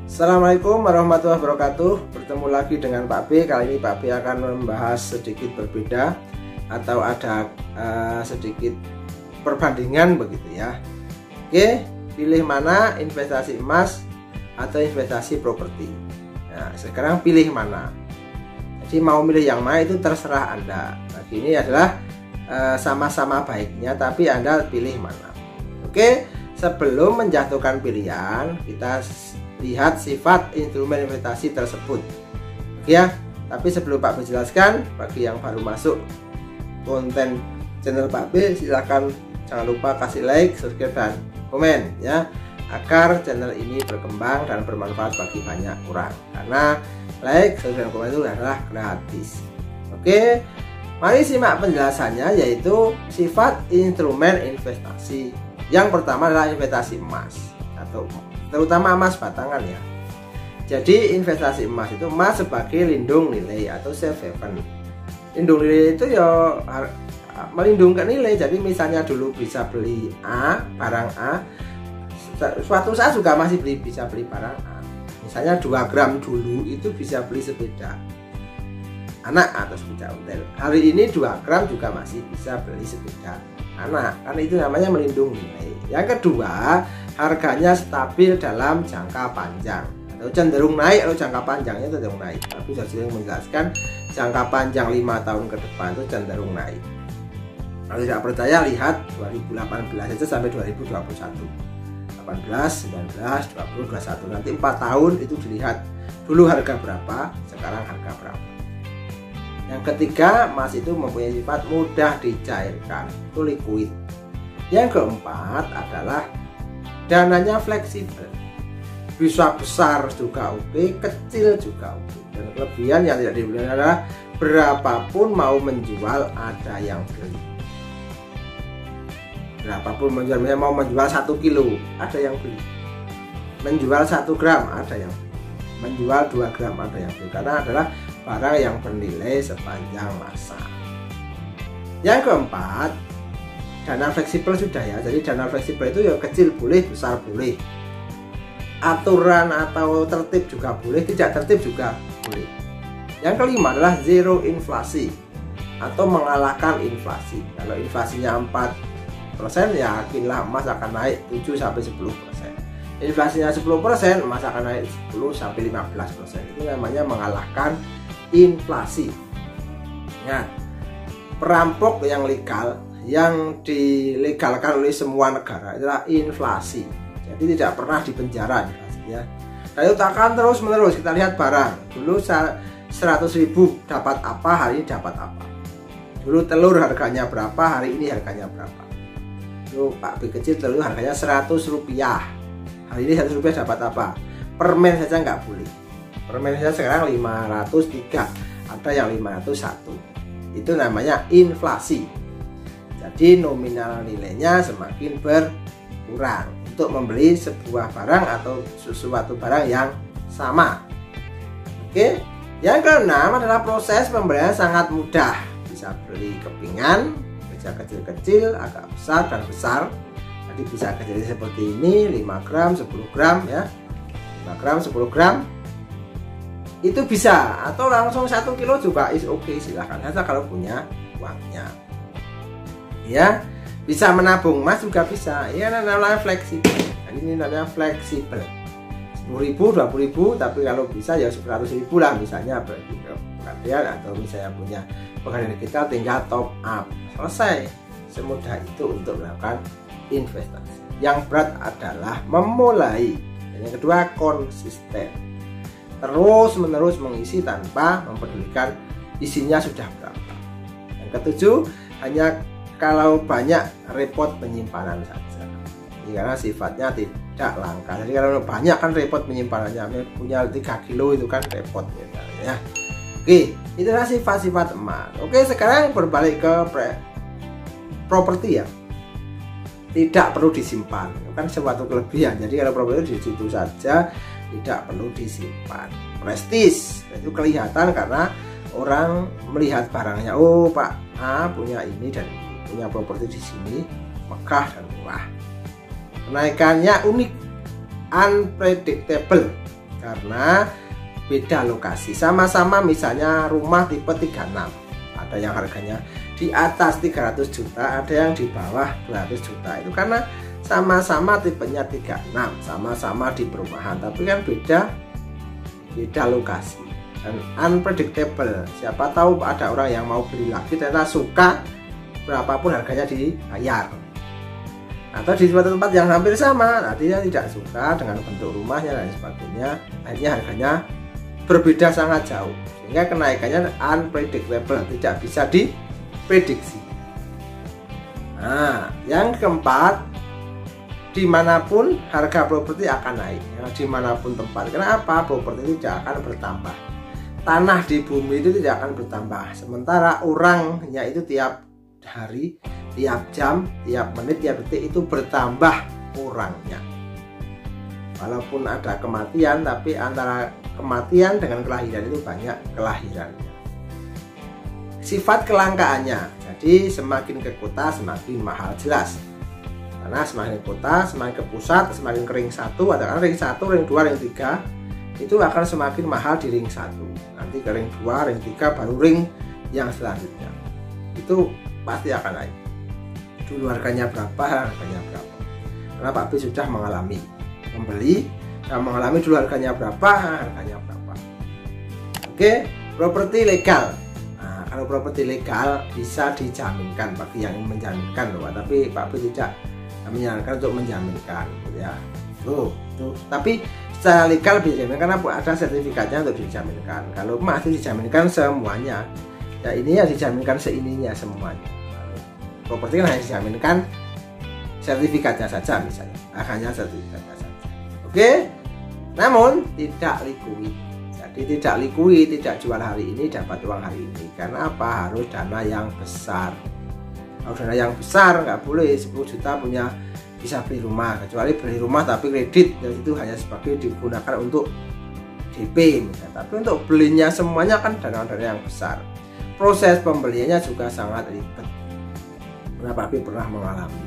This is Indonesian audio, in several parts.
Assalamualaikum warahmatullahi wabarakatuh. Bertemu lagi dengan Pak B. Kali ini Pak B akan membahas sedikit berbeda atau ada sedikit perbandingan begitu ya. Oke, pilih mana, investasi emas atau investasi properti. Nah, sekarang pilih mana. Jadi mau milih yang mana itu terserah Anda. Nah, ini adalah sama-sama baiknya, tapi Anda pilih mana. Oke, sebelum menjatuhkan pilihan, kita lihat sifat instrumen investasi tersebut. Oke ya, tapi sebelum Pak B jelaskan, bagi yang baru masuk konten channel Pak B, silakan jangan lupa kasih like, subscribe dan komen ya, agar channel ini berkembang dan bermanfaat bagi banyak orang. Karena like, subscribe dan komen itu adalah gratis. Oke, mari simak penjelasannya, yaitu sifat instrumen investasi. Yang pertama adalah investasi emas atau terutama emas batangan ya. Jadi investasi emas itu emas sebagai lindung nilai atau safe haven. Lindung nilai itu ya melindungi nilai. Jadi misalnya dulu bisa beli barang A, suatu saat juga masih bisa beli barang A. Misalnya 2 gram dulu itu bisa beli sepeda anak atau sepeda ontel. Hari ini 2 gram juga masih bisa beli sepeda anak, karena itu namanya melindungi nilai. Yang kedua, harganya stabil dalam jangka panjang atau cenderung naik. Atau jangka panjangnya cenderung naik, tapi saya sering menjelaskan jangka panjang 5 tahun ke depan itu cenderung naik. Kalau tidak percaya, lihat 2018 saja sampai 2021, 18, 19, 20, 21, nanti 4 tahun itu dilihat dulu harga berapa, sekarang harga berapa. Yang ketiga, emas itu mempunyai sifat mudah dicairkan, itu liquid. Yang keempat adalah dananya fleksibel, bisa besar juga oke, kecil juga oke. Dan kelebihan yang tidak dibeli adalah berapapun mau menjual ada yang beli. Berapapun menjual, misalnya mau menjual 1 kilo ada yang beli, menjual 1 gram ada yang beli, menjual 2 gram ada yang beli, karena adalah barang yang bernilai sepanjang masa. Yang keempat, dana fleksibel sudah ya. Jadi dana fleksibel itu ya kecil boleh, besar boleh, aturan atau tertib juga boleh, tidak tertib juga boleh. Yang kelima adalah zero inflasi atau mengalahkan inflasi. Kalau inflasinya 4%, ya yakinlah emas akan naik 7-10%. Inflasinya 10%, emas akan naik 10-15%. Itu namanya mengalahkan inflasi. Ingat, perampok yang legal, yang dilegalkan oleh semua negara adalah inflasi. Jadi tidak pernah dipenjara inflasinya. Dan itu akan terus menerus. Kita lihat barang dulu 100.000 dapat apa, hari ini dapat apa. Dulu telur harganya berapa, hari ini harganya berapa. Dulu Pak B kecil telur harganya 100 rupiah, hari ini 100 rupiah dapat apa. Permen saja nggak boleh, permen saja sekarang 503, ada yang 501. Itu namanya inflasi. Jadi nominal nilainya semakin berkurang untuk membeli sebuah barang atau sesuatu barang yang sama. Oke, yang keenam adalah proses pembelian sangat mudah. Bisa beli kepingan, bisa kecil-kecil, agak besar dan besar. Jadi bisa kecil seperti ini, 5 gram, 10 gram ya, 5 gram, 10 gram itu bisa, atau langsung 1 kilo juga is oke, silahkan saja kalau punya uangnya ya. Bisa menabung emas juga bisa ya, namanya fleksibel. Ini namanya fleksibel, 10.000, 20.000, tapi kalau bisa ya 100.000 lah misalnya bagi pegadaian, atau misalnya punya pegadaian kita tinggal top up, selesai. Semudah itu untuk melakukan investasi. Yang berat adalah memulai. Dan yang kedua, konsisten, terus menerus mengisi tanpa mempedulikan isinya sudah berapa. Yang ketujuh, hanya kalau banyak repot penyimpanan saja, karena sifatnya tidak langka. Jadi kalau banyak kan repot penyimpanannya, punya 3 kilo itu kan repot misalnya. Oke, itulah sifat-sifat emas. Oke, sekarang berbalik ke properti ya. Tidak perlu disimpan, itu kan suatu kelebihan. Jadi kalau properti di situ saja, tidak perlu disimpan. Prestis itu kelihatan karena orang melihat barangnya. Oh, Pak A punya ini dan ini, punya properti di sini, megah dan murah. Kenaikannya unik, unpredictable, karena beda lokasi. Sama-sama misalnya rumah tipe 36, ada yang harganya di atas 300 juta, ada yang di bawah 200 juta. Itu karena sama-sama tipenya 36, sama-sama di perumahan, tapi kan beda lokasi dan unpredictable. Siapa tahu ada orang yang mau beli lagi ternyata suka, berapapun harganya dibayar. Atau di tempat yang hampir sama, nanti dia tidak suka dengan bentuk rumahnya dan sebagainya, akhirnya harganya berbeda sangat jauh, sehingga kenaikannya unpredictable, tidak bisa diprediksi. Nah, yang keempat, dimanapun harga properti akan naik, ya, dimanapun tempat. Kenapa? Properti tidak akan bertambah, tanah di bumi itu tidak akan bertambah, sementara orangnya itu tiap hari, tiap jam, tiap menit, tiap detik itu bertambah orangnya. Walaupun ada kematian, tapi antara kematian dengan kelahiran itu banyak kelahirannya. Sifat kelangkaannya, jadi semakin ke kota semakin mahal, jelas. Karena semakin kota, semakin ke pusat, semakin ke ring 1, ada ring 1, ring 2, ring 3, itu akan semakin mahal di ring 1. Nanti ke ring 2, ring 3, baru ring yang selanjutnya. Itu pasti akan naik. Dulu harganya berapa, harganya berapa. Karena Pak B sudah mengalami membeli, mengalami dulu harganya berapa, harganya berapa. Oke, properti legal. Nah, kalau properti legal bisa dijaminkan bagi yang menjaminkan loh, tapi Pak B tidak menyarankan untuk menjaminkan, ya. Tuh. Tapi secara legal bisa dijaminkan karena ada sertifikatnya untuk dijaminkan. Kalau emas itu dijaminkan semuanya. Ya ini ya dijaminkan seininya semuanya. Properti kan hanya dijaminkan sertifikatnya saja misalnya, hanya sertifikatnya saja. Oke, namun tidak likuid. Jadi tidak likuid, tidak jual hari ini dapat uang hari ini. Karena apa? Harus dana yang besar. Kalau dana yang besar nggak boleh 10 juta punya bisa beli rumah, kecuali beli rumah tapi kredit, dan itu hanya sebagai digunakan untuk DP misalnya. Tapi untuk belinya semuanya kan dana-dana yang besar. Proses pembeliannya juga sangat ribet. Kenapa Pak pernah mengalami?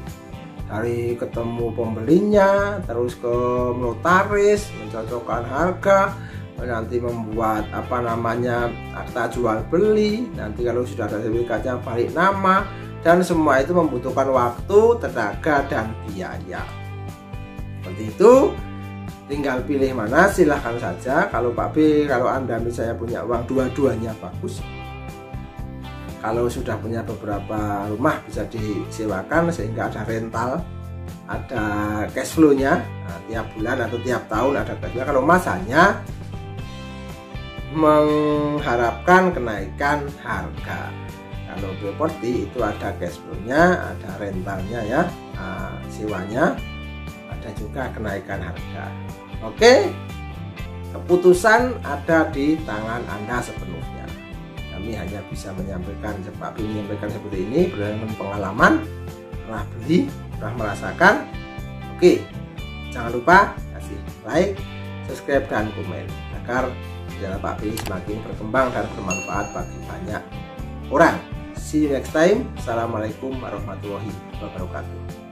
Dari ketemu pembelinya, terus ke notaris, mencocokkan harga, nanti membuat akta jual beli, nanti kalau sudah ada sertifikatnya balik nama, dan semua itu membutuhkan waktu, tenaga, dan biaya. Seperti itu, tinggal pilih mana, silahkan saja. Kalau Pak B, kalau Anda misalnya punya uang, dua-duanya bagus. Kalau sudah punya beberapa rumah bisa disewakan sehingga ada rental, ada cash flow-nya, nah, tiap bulan atau tiap tahun ada cash flow. Kalau masanya mengharapkan kenaikan harga. Kalau properti itu ada cash flow-nya, ada rentalnya ya, sewanya, ada juga kenaikan harga. Oke, keputusan ada di tangan Anda sepenuhnya. Kami hanya bisa menyampaikan seperti ini berdasarkan pengalaman, pernah beli, pernah merasakan. Oke, jangan lupa kasih like, subscribe, dan komen agar channel Pak B semakin berkembang dan bermanfaat bagi banyak orang. See you next time. Assalamualaikum warahmatullahi wabarakatuh.